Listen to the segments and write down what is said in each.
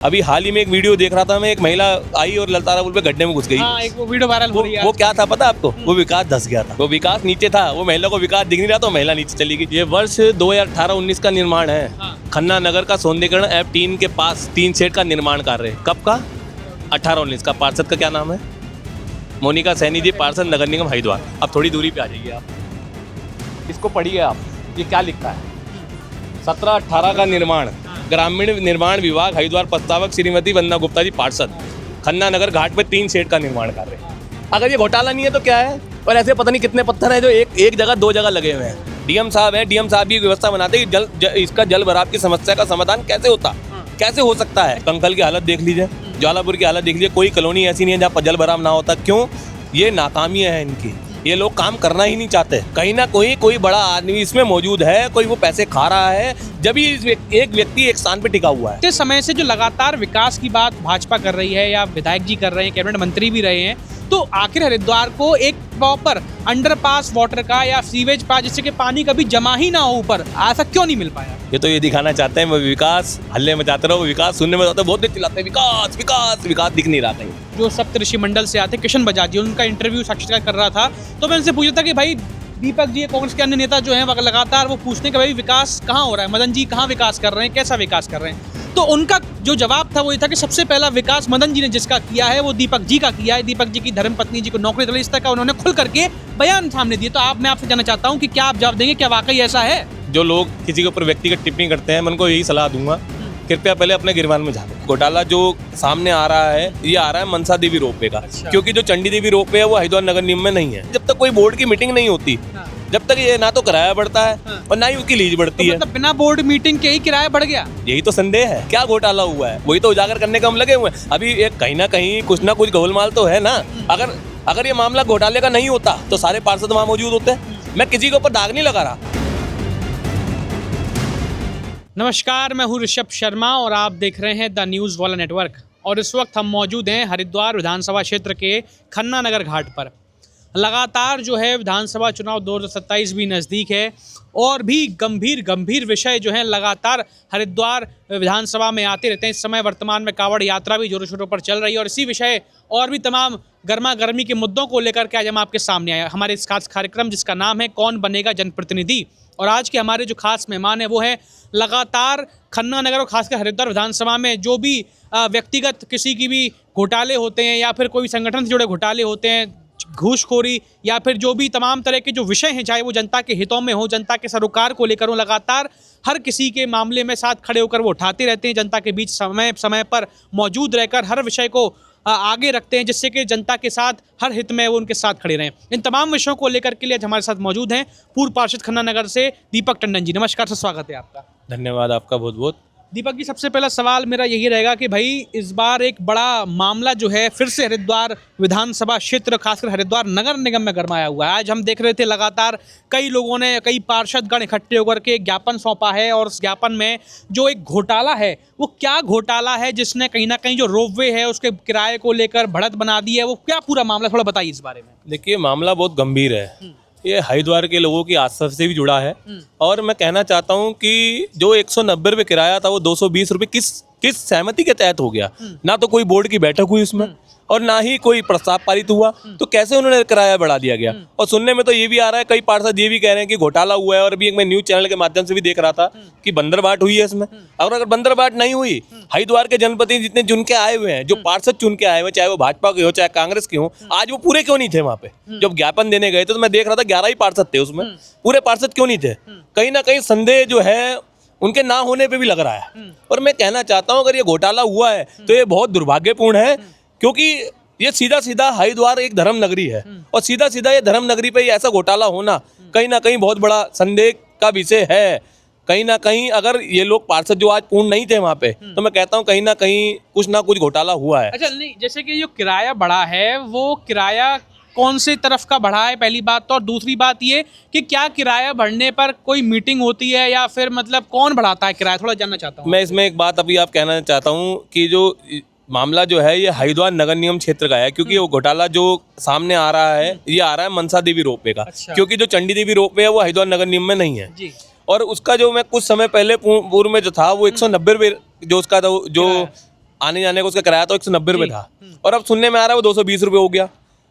अभी हाल ही में एक वीडियो देख रहा था मैं, एक महिला आई और ललतारा पुल पे गड्ढे में घुस गई। हाँ, एक वो वीडियो वायरल हो रही है। वो क्या था पता आपको? वो विकास धस गया था, वो विकास नीचे था, वो महिला को विकास दिख नहीं रहा तो महिला नीचे चली गई। ये वर्ष 2018-19 का निर्माण है। हाँ। खन्ना नगर का सौंदर्यीकरण F3 के पास 3 शेड का निर्माण कार्य। कब का? 18-19 का। पार्षद का क्या नाम है? मोनिका सैनी जी, पार्षद नगर निगम हरिद्वार। अब थोड़ी दूरी पे आ जाइए आप, इसको पढ़िए आप, ये क्या लिखा है? 17-18 का निर्माण, ग्रामीण निर्माण विभाग हरिद्वार, प्रस्तावक श्रीमती वंदना गुप्ता जी, पार्षद। खन्ना नगर घाट पे 3 शेड का निर्माण कर रहे हैं। अगर ये घोटाला नहीं है तो क्या है? और ऐसे पता नहीं कितने पत्थर हैं जो एक जगह 2 जगह लगे हुए हैं। डीएम साहब हैं, डीएम साहब भी व्यवस्था बनाते हैं कि इसका जल भराव की समस्या का समाधान कैसे होता, कैसे हो सकता है। कंकल की हालत देख लीजिए, ज्वालापुर की हालत देख लीजिए, कोई कॉलोनी ऐसी नहीं है जहाँ पर जल भराव ना होता। क्यों? ये नाकामियाँ हैं इनकी, ये लोग काम करना ही नहीं चाहते। कहीं ना कोई बड़ा आदमी इसमें मौजूद है, कोई वो पैसे खा रहा है, जब ही एक व्यक्ति एक स्थान पे टिका हुआ है। इतने समय से जो लगातार विकास की बात भाजपा कर रही है या विधायक जी कर रहे हैं, कैबिनेट मंत्री भी रहे हैं, तो आखिर हरिद्वार को एक प्रॉपर अंडरपास वाटर का या सीवेज पास, जिससे कि पानी कभी जमा ही ना हो ऊपर, ऐसा क्यों नहीं मिल पाया? ये तो ये दिखाना चाहते हैं वो विकास, हल्ले मचाते रहो, विकास सुनने में आता है, बहुत देर चिल्लाते हैं विकास विकास विकास, दिख नहीं रहा कहीं। जो सप्तऋषि मंडल से आते किशन बजाज जी, उनका इंटरव्यू साक्षात्कार कर रहा था, तो मैं उनसे पूछा था कि भाई दीपक जी कांग्रेस के अन्य नेता जो हैं लगातार वो पूछते कि भाई विकास कहाँ हो रहा है, मदन जी कहाँ विकास कर रहे हैं, कैसा विकास कर रहे हैं? तो उनका जो जवाब था वो ये था कि सबसे पहला विकास मदन जी ने जिसका किया है वो दीपक जी का किया है। दीपक जी की धर्मपत्नी जी को नौकरी दिलाई, इस तरह का उन्होंने खुल करके बयान सामने दिए। तो मैं आपसे जानना चाहता हूँ कि क्या आप जवाब देंगे, क्या वाकई ऐसा है? जो लोग किसी के ऊपर व्यक्तिगत टिप्पणी करते हैं, मैं उनको यही सलाह दूंगा, कृपया पहले अपने गिरबान में झांको। घोटाला जो सामने आ रहा है, ये आ रहा है मनसा देवी रोपवे का। अच्छा। क्योंकि जो चंडी देवी रोपवे है वो हरिद्वार नगर निगम में नहीं है। जब तक कोई बोर्ड की मीटिंग नहीं होती, जब तक ये ना तो किराया बढ़ता है और ना ही उसकी लीज बढ़ती है। मतलब बिना बोर्ड मीटिंग के ही किराया बढ़ गया? यही तो संदेह है। क्या घोटाला हुआ है वही तो उजागर करने का हम लगे हुए हैं। अभी एक कहीं ना कहीं कुछ ना कुछ गोलमाल तो है ना। अगर ये मामला घोटाले का नहीं होता तो सारे पार्षद वहां मौजूद होते। मैं किसी के ऊपर दाग नहीं लगा रहा। नमस्कार, मैं हूं ऋषभ शर्मा और आप देख रहे हैं द न्यूज़ वाला नेटवर्क। और इस वक्त हम मौजूद हैं हरिद्वार विधानसभा क्षेत्र के खन्ना नगर घाट पर। लगातार जो है विधानसभा चुनाव 2027 भी नज़दीक है और भी गंभीर विषय जो हैं लगातार हरिद्वार विधानसभा में आते रहते हैं। इस समय वर्तमान में कावड़ यात्रा भी जोरों शोरों पर चल रही है और इसी विषय और भी तमाम गर्मा गर्मी के मुद्दों को लेकर के आज हम आपके सामने आए। हमारे इस खास कार्यक्रम जिसका नाम है कौन बनेगा जनप्रतिनिधि, और आज के हमारे जो खास मेहमान हैं वो है लगातार खन्ना नगर और खासकर हरिद्वार विधानसभा में जो भी व्यक्तिगत किसी की भी घोटाले होते हैं या फिर कोई संगठन से जुड़े घोटाले होते हैं, घूसखोरी या फिर जो भी तमाम तरह के जो विषय हैं, चाहे वो जनता के हितों में हो, जनता के सरोकार को लेकर हो, लगातार हर किसी के मामले में साथ खड़े होकर वो उठाते रहते हैं। जनता के बीच समय समय पर मौजूद रहकर हर विषय को आगे रखते हैं, जिससे कि जनता के साथ हर हित में वो उनके साथ खड़े रहें। इन तमाम विषयों को लेकर के लिए आज हमारे साथ मौजूद हैं पूर्व पार्षद खन्ना नगर से दीपक टंडन जी। नमस्कार सर, स्वागत है आपका। धन्यवाद आपका बहुत बहुत। दीपक जी, सबसे पहला सवाल मेरा यही रहेगा कि भाई इस बार एक बड़ा मामला जो है फिर से हरिद्वार विधानसभा क्षेत्र खासकर हरिद्वार नगर निगम में गरमाया हुआ है। आज हम देख रहे थे लगातार कई लोगों ने, कई पार्षदगण इकट्ठे होकर के एक ज्ञापन सौंपा है और उस ज्ञापन में जो एक घोटाला है वो क्या घोटाला है जिसने कहीं ना कहीं जो रोपवे है उसके किराए को लेकर बढ़त बना दी है, वो क्या पूरा मामला, थोड़ा बताइए इस बारे में। देखिए, मामला बहुत गंभीर है। ये हरिद्वार के लोगों की आस्था से भी जुड़ा है और मैं कहना चाहता हूँ कि जो 190 रुपये किराया था वो 220 रुपये किस सहमति के तहत हो गया? ना तो कोई बोर्ड की बैठक हुई उसमें और ना ही कोई प्रस्ताव पारित हुआ, तो कैसे उन्होंने किराया बढ़ा दिया गया? और सुनने में तो ये भी आ रहा है, कई पार्षद ये भी कह रहे हैं कि घोटाला हुआ है। और अभी एक मैं न्यूज चैनल के माध्यम से भी देख रहा था कि बंदरबाट हुई है इसमें। अगर बंदरबाट नहीं हुई, हरिद्वार के जनपति जितने चुन के आए हुए हैं, जो पार्षद चुन के आए हुए, चाहे वो भाजपा के हो चाहे कांग्रेस के हो, आज वो पूरे क्यों नहीं थे वहाँ पे? जब ज्ञापन देने गए थे तो मैं देख रहा था 11 ही पार्षद थे उसमें, पूरे पार्षद क्यों नहीं थे? कहीं ना कहीं संदेह जो है उनके ना होने पे भी लग रहा है। और मैं कहना चाहता हूँ अगर ये घोटाला हुआ है तो ये बहुत दुर्भाग्यपूर्ण है, क्योंकि ये सीधा हरिद्वार एक धर्म नगरी है और सीधा ये धर्म नगरी पे ऐसा घोटाला होना कहीं ना कहीं बहुत बड़ा संदेह का विषय है। कहीं ना कहीं अगर ये लोग पार्षद जो आज पूर्ण नहीं थे वहाँ पे, तो मैं कहता हूँ कहीं ना कहीं कुछ ना कुछ घोटाला हुआ है। अच्छा, नहीं, जैसे कि जो किराया बढ़ा है वो किराया कौन से तरफ का बढ़ा है, पहली बात तो। और दूसरी बात ये कि क्या किराया बढ़ने पर कोई मीटिंग होती है या फिर मतलब कौन बढ़ाता है किराया, थोड़ा जानना चाहता हूँ। मैं इसमें एक बात अभी आप कहना चाहता हूँ कि जो मामला जो है ये हरिद्वार नगर निगम क्षेत्र का है, क्योंकि वो घोटाला जो सामने आ रहा है ये आ रहा है मनसा देवी रोपवे का। अच्छा। क्योंकि जो चंडी देवी रोपवे है वो हरिद्वार नगर निगम में नहीं है जी। और उसका जो मैं कुछ समय पहले पूर्व में जो था वो 190 रुपये जो उसका था, जो आने जाने का उसका किराया तो 190 रुपये था, और अब सुनने में आ रहा है वो 220 रुपये हो गया।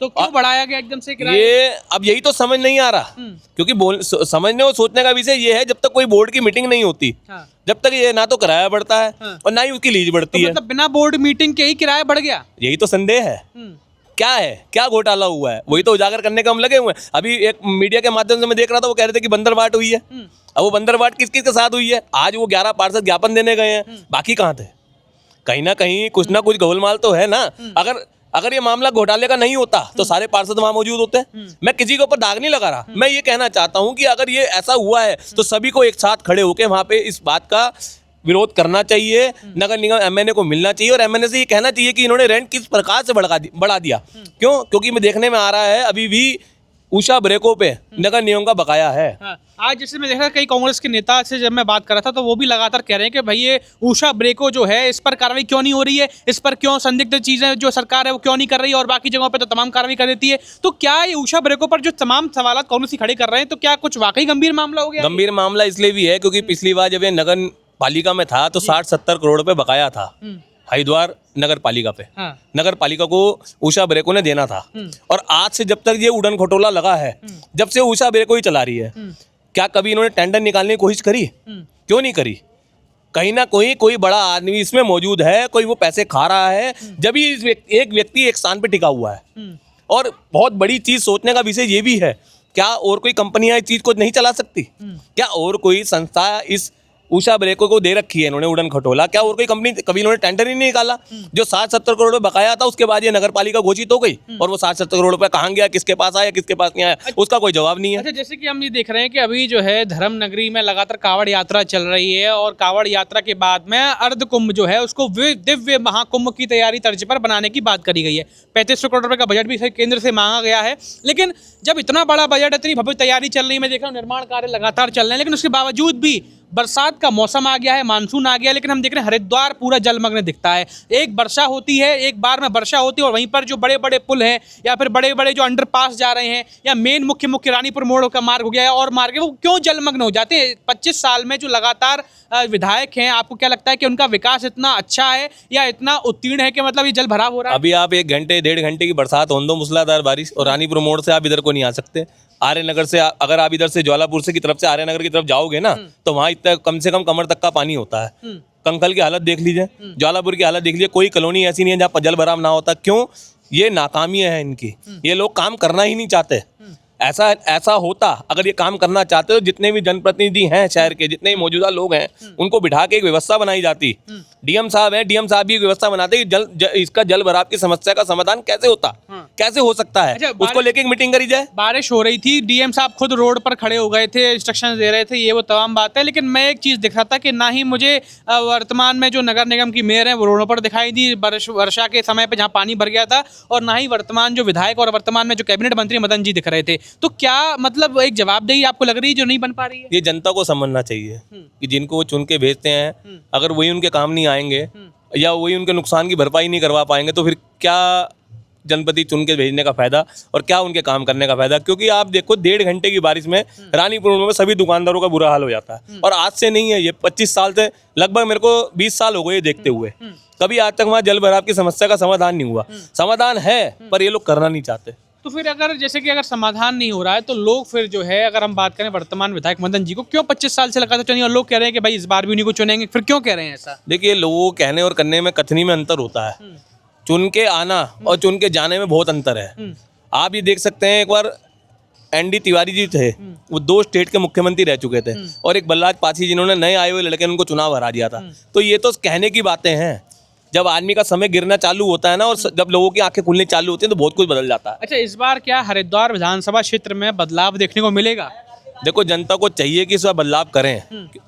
तो क्यों बढ़ाया गया एकदम से किराया? ये अब यही तो समझ नहीं आ रहा, क्योंकि समझने और सोचने का विषय ये है, जब तक कोई बोर्ड की मीटिंग नहीं होती, हाँ। जब तक ये ना तो किराया बढ़ता है और ना ही उसकी लीज तो बढ़ती है। मतलब बिना बोर्ड मीटिंग के ही किराया बढ़ गया? यही तो संदेह है। क्या है, क्या घोटाला हुआ है, वही तो उजागर करने का हम लगे हुए हैं। अभी एक मीडिया के माध्यम से मैं देख रहा था, वो कह रहे थे कि बंदरबाट हुई है। अब वो बंदरबाट किस किस के साथ हुई है? आज वो 11 पार्षद ज्ञापन देने गए हैं, बाकी कहाँ थे? कहीं ना कुछ गोलमाल तो है ना। अगर ये मामला घोटाले का नहीं होता तो सारे पार्षद वहां मौजूद होते हैं। मैं किसी के ऊपर दाग नहीं लगा रहा, मैं ये कहना चाहता हूं कि अगर ये ऐसा हुआ है तो सभी को एक साथ खड़े होकर वहां पे इस बात का विरोध करना चाहिए। नगर निगम एमएनए को मिलना चाहिए और एमएनए से ये कहना चाहिए कि इन्होंने रेंट किस प्रकार से बढ़ा दिया। क्योंकि मैं देखने में आ रहा है अभी भी उषा ब्रेको पे नगर निगम का बकाया है। हाँ, आज जैसे मैं देख रहा कई कांग्रेस के नेता से जब मैं बात कर रहा था तो वो भी लगातार कह रहे हैं कि भाई ये उषा ब्रेको जो है इस पर कार्रवाई क्यों नहीं हो रही है, इस पर क्यों संदिग्ध चीजें जो सरकार है वो क्यों नहीं कर रही है, और बाकी जगहों पे तो तमाम कार्रवाई कर देती है। तो क्या ये उषा ब्रेको पर जो तमाम सवाल कांग्रेस ही खड़े कर रहे हैं, तो क्या कुछ वाकई गंभीर मामला हो गया? गंभीर मामला इसलिए भी है क्योंकि पिछली बार जब ये नगर पालिका में था तो 60-70 करोड़ रुपए बकाया था हरिद्वार नगर पालिका पे। हाँ। नगर पालिका को उषा ब्रेको ने देना था, और आज से जब तक ये उड़न खटोला लगा है, जब से उषा ब्रेको ही चला रही है, क्या कभी इन्होंने टेंडर निकालने की कोशिश करी? क्यों नहीं करी? कहीं ना कोई बड़ा आदमी इसमें मौजूद है, कोई वो पैसे खा रहा है, जब ही एक व्यक्ति एक स्थान पे टिका हुआ है। और बहुत बड़ी चीज सोचने का विषय ये भी है, क्या और कोई कंपनियां इस चीज को नहीं चला सकती? क्या और कोई संस्था इस उषा ब्रेको को दे रखी है इन्होंने उड़न खटोला? क्या और कोई कंपनी कभी इन्होंने टेंडर ही नहीं निकाला? जो 60-70 करोड़ रुपए बकाया था उसके बाद ये नगर पालिका घोषित हो गई, और वो 60-70 करोड़ रुपए कहाँ गया, किसके पास आया, किसके पास नहीं आया, उसका कोई जवाब नहीं है। अच्छा, जैसे कि हम ये देख रहे हैं कि अभी जो है धर्म नगरी में लगातार कावड़ यात्रा चल रही है, और कावड़ यात्रा के बाद में अर्ध कुंभ जो है उसको दिव्य महाकुंभ की तैयारी तर्ज पर बनाने की बात करी गई है। 3500 करोड़ रुपए का बजट भी केंद्र से मांगा गया है। लेकिन जब इतना बड़ा बजट, इतनी भव्य तैयारी चल रही है, मैं देख रहा हूँ निर्माण कार्य लगातार चल रहे हैं, लेकिन उसके बावजूद भी बरसात का मौसम आ गया है, मानसून आ गया, लेकिन हम देख रहे हैं हरिद्वार पूरा जलमग्न दिखता है। एक वर्षा होती है, एक बार में वर्षा होती है, और वहीं पर जो बड़े बड़े पुल हैं या फिर बड़े बड़े जो अंडरपास जा रहे हैं, या मेन मुख्य रानीपुर मोड़ का मार्ग हो गया है और मार्ग, वो क्यों जलमग्न हो जाते हैं? 25 साल में जो लगातार विधायक हैं, आपको क्या लगता है कि उनका विकास इतना अच्छा है या इतना उत्तीर्ण है कि मतलब ये जल भराव हो रहा है? अभी आप 1 घंटे 1.5 घंटे की बरसात होने दो, मूसलाधार बारिश, और रानीपुर मोड़ से आप इधर को नहीं आ सकते। आर्य नगर से अगर आप इधर से ज्वालापुर से की तरफ से आर्य नगर की तरफ जाओगे ना, तो वहां इतना कम से कम कमर तक का पानी होता है। कंकल की हालत देख लीजिए, ज्वालापुर की हालत देख लीजिए, कोई कॉलोनी ऐसी नहीं है जहाँ जल भराव ना होता। क्यों? ये नाकामियां हैं इनकी, ये लोग काम करना ही नहीं चाहते। ऐसा होता, अगर ये काम करना चाहते तो जितने भी जनप्रतिनिधि हैं शहर के, जितने भी मौजूदा लोग हैं, उनको बिठा के एक व्यवस्था बनाई जाती। डीएम साहब हैं, डीएम साहब भी एक व्यवस्था बनाते कि इसका जल भराव की समस्या का समाधान कैसे होता, कैसे हो सकता है, उसको लेके एक मीटिंग करी जाए। बारिश हो रही थी, डीएम साहब खुद रोड पर खड़े हो गए थे, इंस्ट्रक्शन दे रहे थे, ये वो तमाम बात है। लेकिन मैं एक चीज दिख रहा था कि ना ही मुझे वर्तमान में जो नगर निगम की मेयर है वो रोडों पर दिखाई दी वर्षा के समय पे जहाँ पानी भर गया था, और ना ही वर्तमान जो विधायक और वर्तमान में जो कैबिनेट मंत्री मदन जी दिख रहे थे। तो क्या मतलब एक जवाबदेही आपको लग रही है जो नहीं बन पा रही है? ये जनता को समझना चाहिए कि जिनको वो चुन के भेजते हैं, अगर वही उनके काम नहीं आएंगे या वही उनके नुकसान की भरपाई नहीं करवा पाएंगे, तो फिर क्या जनपति चुन के भेजने का फायदा और क्या उनके काम करने का फायदा? क्योंकि आप देखो 1.5 घंटे की बारिश में रानीपुर में सभी दुकानदारों का बुरा हाल हो जाता है। और आज से नहीं है, ये 25 साल से, लगभग मेरे को 20 साल हो गए देखते हुए, कभी आज तक वहाँ जल भराव की समस्या का समाधान नहीं हुआ। समाधान है पर ये लोग करना नहीं चाहते। तो फिर अगर जैसे कि अगर समाधान नहीं हो रहा है तो लोग फिर जो है, अगर हम बात करें वर्तमान विधायक मदन जी को, क्यों 25 साल से लगातार चुनिए, और लोग कह रहे हैं कि भाई इस बार भी उन्हीं को चुनेंगे, फिर क्यों कह रहे हैं ऐसा? देखिए, लोगों को कहने और करने में, कथनी में अंतर होता है। चुन के आना और चुन के जाने में बहुत अंतर है। आप ये देख सकते हैं, एक बार एनडी तिवारी जी थे, वो 2 स्टेट के मुख्यमंत्री रह चुके थे, और एक बलराज पासी जिन्होंने नए आए हुए लड़के ने उनको चुनाव हरा दिया था। तो ये तो कहने की बातें हैं। जब आदमी का समय गिरना चालू होता है ना, और जब लोगों की आंखें खुलनी चालू होती हैं, तो बहुत कुछ बदल जाता है। अच्छा, इस बार क्या हरिद्वार विधानसभा क्षेत्र में बदलाव देखने को मिलेगा? देखो, जनता को चाहिए कि इस बार बदलाव करें।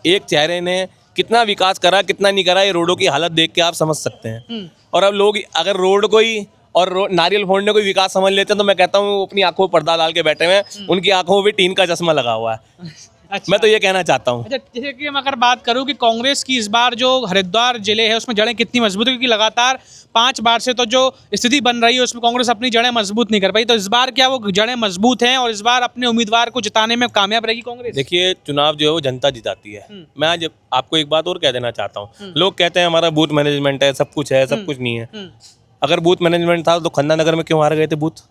एक चेहरे ने कितना विकास करा, कितना नहीं करा, ये रोडों की हालत देख के आप समझ सकते हैं। और अब लोग अगर रोड को ही और नारियल फोड़ने को विकास समझ लेते हैं, तो मैं कहता हूँ अपनी आंखों पर पर्दा डाल के बैठे हुए हैं, उनकी आंखों में भी टीन का चश्मा लगा हुआ है। अच्छा। मैं तो ये कहना चाहता हूँ। अच्छा, जैसे कि मैं अगर बात करूं कि कांग्रेस की इस बार जो हरिद्वार जिले है उसमें जड़ें कितनी मजबूत है, क्योंकि लगातार 5 बार से तो जो स्थिति बन रही है उसमें कांग्रेस अपनी जड़ें मजबूत नहीं कर पाई, तो इस बार क्या वो जड़ें मजबूत हैं और इस बार अपने उम्मीदवार को जिताने में कामयाब रहेगी कांग्रेस? देखिए, चुनाव जो है वो जनता जिताती है। मैं आज आपको एक बात और कह देना चाहता हूँ। लोग कहते हैं हमारा बूथ मैनेजमेंट है, सब कुछ है, सब कुछ नहीं है। अगर बूथ मैनेजमेंट था तो खन्ना नगर में क्यों हार गए थे बूथ?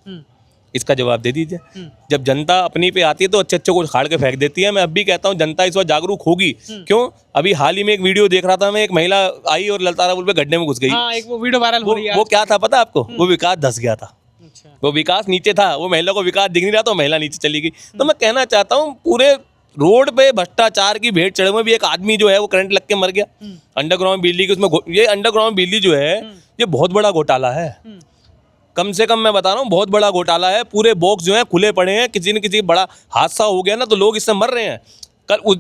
इसका जवाब दे दीजिए। जब जनता अपनी पे आती है तो अच्छे अच्छे को उखाड़ के फेंक देती है। मैं अब भी कहता हूँ जनता इस बार जागरूक होगी। क्यों? अभी हाल ही में एक वीडियो देख रहा था मैं, एक महिला आई और ललतारा पुल पे गड्ढे में घुस गई। हाँ, एक वो वीडियो वायरल हो रही है। वो क्या था पता आपको? वो विकास धस गया था। अच्छा। वो विकास नीचे था, वो महिला को विकास दिख नहीं रहा तो महिला नीचे चली गई। तो मैं कहना चाहता हूँ पूरे रोड पे भ्रष्टाचार की भेंट चढ़े में भी एक आदमी जो है वो करंट लग के मर गया। अंडरग्राउंड बिजली की उसमें ये अंडरग्राउंड बिजली जो है ये बहुत बड़ा घोटाला है। कम से कम मैं बता रहा हूँ बहुत बड़ा घोटाला है। पूरे बॉक्स जो है खुले पड़े हैं। किसी न किसी बड़ा हादसा हो गया ना तो लोग इससे मर रहे हैं।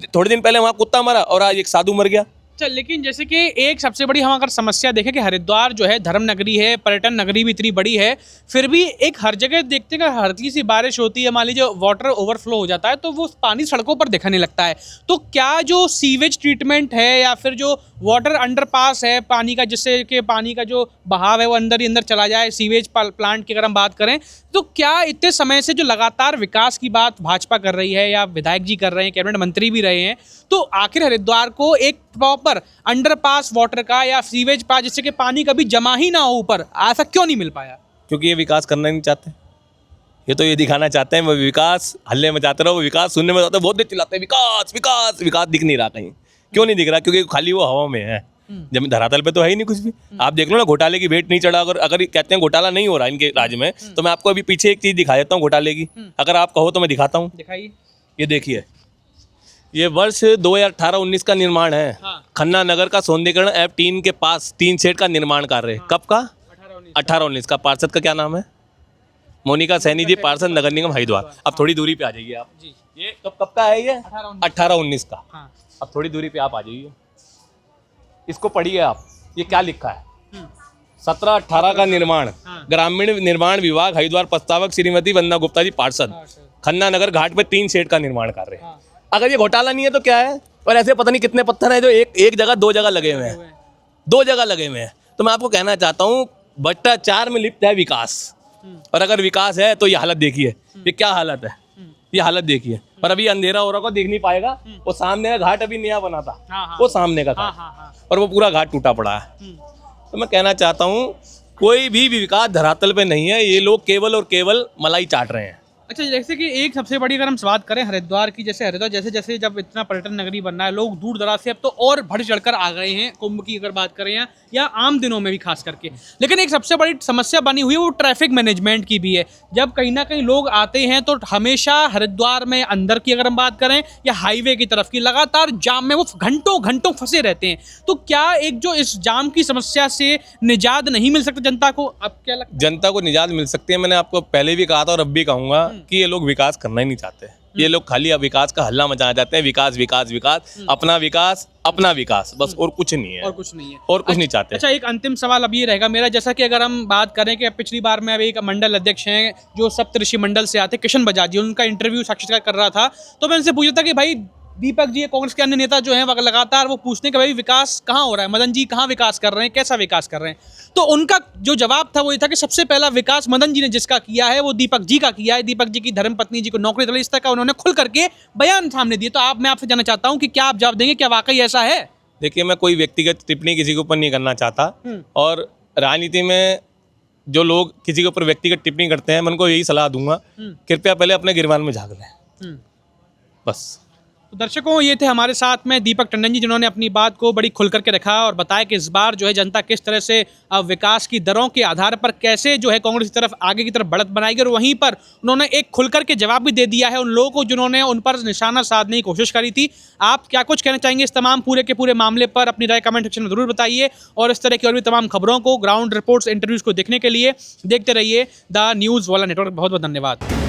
थोड़े दिन पहले वहाँ कुत्ता मरा और आज एक साधु मर गया। चल, लेकिन जैसे कि एक सबसे बड़ी हम अगर समस्या देखें कि हरिद्वार जो है धर्म नगरी है, पर्यटन नगरी भी इतनी बड़ी है, फिर भी एक हर जगह देखते हैं कि हल्की सी बारिश होती है, मान लीजिए वाटर ओवरफ्लो हो जाता है तो वो पानी सड़कों पर दिखने लगता है। तो क्या जो सीवेज ट्रीटमेंट है या फिर जो वाटर अंडरपास है पानी का, जिससे कि पानी का जो बहाव है वो अंदर ही अंदर चला जाए, सीवेज प्लांट की अगर हम बात करें, तो क्या इतने समय से जो लगातार विकास की बात भाजपा कर रही है या विधायक जी कर रहे हैं, कैबिनेट मंत्री भी रहे हैं, तो आखिर हरिद्वार को एक प्रॉपर अंडरपास वाटर का या सीवेज पास जिससे कि पानी कभी जमा ही ना हो ऊपर, ऐसा क्यों नहीं मिल पाया? क्योंकि ये विकास करना ही नहीं चाहते। ये तो ये दिखाना चाहते हैं वो विकास हल्ले मचाते रहो, वो विकास सुनने में आता है, बहुत देर चिल्लाते हैं विकास विकास विकास, दिख नहीं रहा कहीं। क्यों नहीं दिख रहा? क्योंकि खाली वो हवा में है, जमीन धरातल पे तो है ही नहीं कुछ भी। आप देख लो ना, घोटाले की भेंट नहीं चढ़ा। अगर कहते हैं घोटाला नहीं हो रहा इनके राज्य में, तो मैं आपको अभी पीछे एक चीज दिखा देता हूँ घोटाले की। अगर आप कहो तो मैं दिखाता हूँ। दिखाइए। ये देखिए, ये वर्ष 2018-19 का निर्माण है। खन्ना नगर का सौंदर्यीकरण F3 के पास 3 शेड का निर्माण कार्य। कब का? 18-19 का। पार्षद का क्या नाम है? मोनिका सैनी जी, पार्षद नगर निगम हरिद्वार। अब थोड़ी दूरी पे आ जाइए आप। ये कब का है? ये 18-19 का। अब थोड़ी दूरी पे आप आ जाइए, इसको पढ़िए आप। ये क्या लिखा है? 17-18 का निर्माण, ग्रामीण निर्माण विभाग हरिद्वार, प्रस्तावक श्रीमती वंदना गुप्ता जी, पार्षद, खन्ना नगर घाट पे 3 शेड का निर्माण कार्य। अगर ये घोटाला नहीं है तो क्या है? और ऐसे पता नहीं कितने पत्थर हैं जो एक जगह 2 जगह लगे हुए हैं, 2 जगह लगे हुए हैं। तो मैं आपको कहना चाहता हूँ भ्रष्टाचार में लिप्त है विकास। और अगर विकास है तो ये हालत देखिए, ये क्या हालत है, ये हालत देखिए। पर अभी अंधेरा हो रहा होगा, देख नहीं पाएगा। वो सामने का घाट अभी नया बना था, वो सामने का घाट, और वो पूरा घाट टूटा पड़ा है। तो मैं कहना चाहता हूँ कोई भी विकास धरातल पे नहीं है। ये लोग केवल और केवल मलाई चाट रहे हैं। अच्छा, जैसे कि एक सबसे बड़ी अगर हम बात करें हरिद्वार की, जैसे हरिद्वार जैसे जैसे जब इतना पर्यटन नगरी बन रहा है, लोग दूर दराज से अब तो और बढ़ चढ़कर आ गए हैं। कुंभ की अगर बात करें या आम दिनों में भी खास करके, लेकिन एक सबसे बड़ी समस्या बनी हुई है वो ट्रैफिक मैनेजमेंट की भी है। जब कहीं ना कहीं लोग आते हैं तो हमेशा हरिद्वार में अंदर की अगर हम बात करें या हाईवे की तरफ की, लगातार जाम में वो घंटों घंटों फंसे रहते हैं। तो क्या एक जो इस जाम की समस्या से निजात नहीं मिल सकता जनता को? अब क्या लगता है? जनता को निजात मिल सकती है। मैंने आपको पहले भी कहा था और अब भी कहूंगा कि ये लोग विकास करना ही नहीं चाहते। ये लोग खाली अब विकास का हल्ला मचाना चाहते हैं। विकास विकास विकास, अपना विकास, बस और कुछ नहीं है। और कुछ नहीं है, और कुछ नहीं चाहते। अच्छा, एक अंतिम सवाल अब ये रहेगा मेरा, जैसा कि अगर हम बात करें कि पिछली बार में अभी एक मंडल अध्यक्ष हैं जो सप्तऋषि मंडल से आते, किशन बजाज जी, उनका इंटरव्यू साक्षात्कार कर रहा था, तो मैं उनसे पूछा था कि भाई दीपक जी, कांग्रेस के अन्य नेता जो हैं वो लगातार वो पूछते हैं कि भाई विकास कहाँ हो रहा है, मदन जी कहाँ विकास कर रहे हैं, कैसा विकास कर रहे हैं? तो उनका जो जवाब था वो ये था कि सबसे पहला विकास मदन जी ने जिसका किया है वो दीपक जी का किया है। दीपक जी की धर्मपत्नी जी को नौकरी दिलाई, इस तरह का उन्होंने खुल करके बयान सामने दिए। तो मैं आपसे जानना चाहता हूँ कि क्या आप जवाब देंगे, क्या वाकई ऐसा है? देखिए, मैं कोई व्यक्तिगत टिप्पणी किसी के ऊपर नहीं करना चाहता। और राजनीति में जो लोग किसी के ऊपर व्यक्तिगत टिप्पणी करते हैं, मैं उनको यही सलाह दूंगा, कृपया पहले अपने गिरबान में झाँक लें, बस। तो दर्शकों, ये थे हमारे साथ में दीपक टंडन जी, जिन्होंने अपनी बात को बड़ी खुल करके रखा और बताया कि इस बार जो है जनता किस तरह से विकास की दरों के आधार पर कैसे जो है कांग्रेस की तरफ आगे की तरफ बढ़त बनाएगी। और वहीं पर उन्होंने एक खुल करके जवाब भी दे दिया है उन लोगों को जिन्होंने उन पर निशाना साधने की कोशिश करी थी। आप क्या कुछ कहना चाहेंगे इस तमाम पूरे के पूरे मामले पर? अपनी राय कमेंट सेक्शन में जरूर बताइए। और इस तरह की और भी तमाम खबरों को, ग्राउंड रिपोर्ट्स, इंटरव्यूज़ को देखने के लिए देखते रहिए द न्यूज़ वाला नेटवर्क। बहुत बहुत धन्यवाद।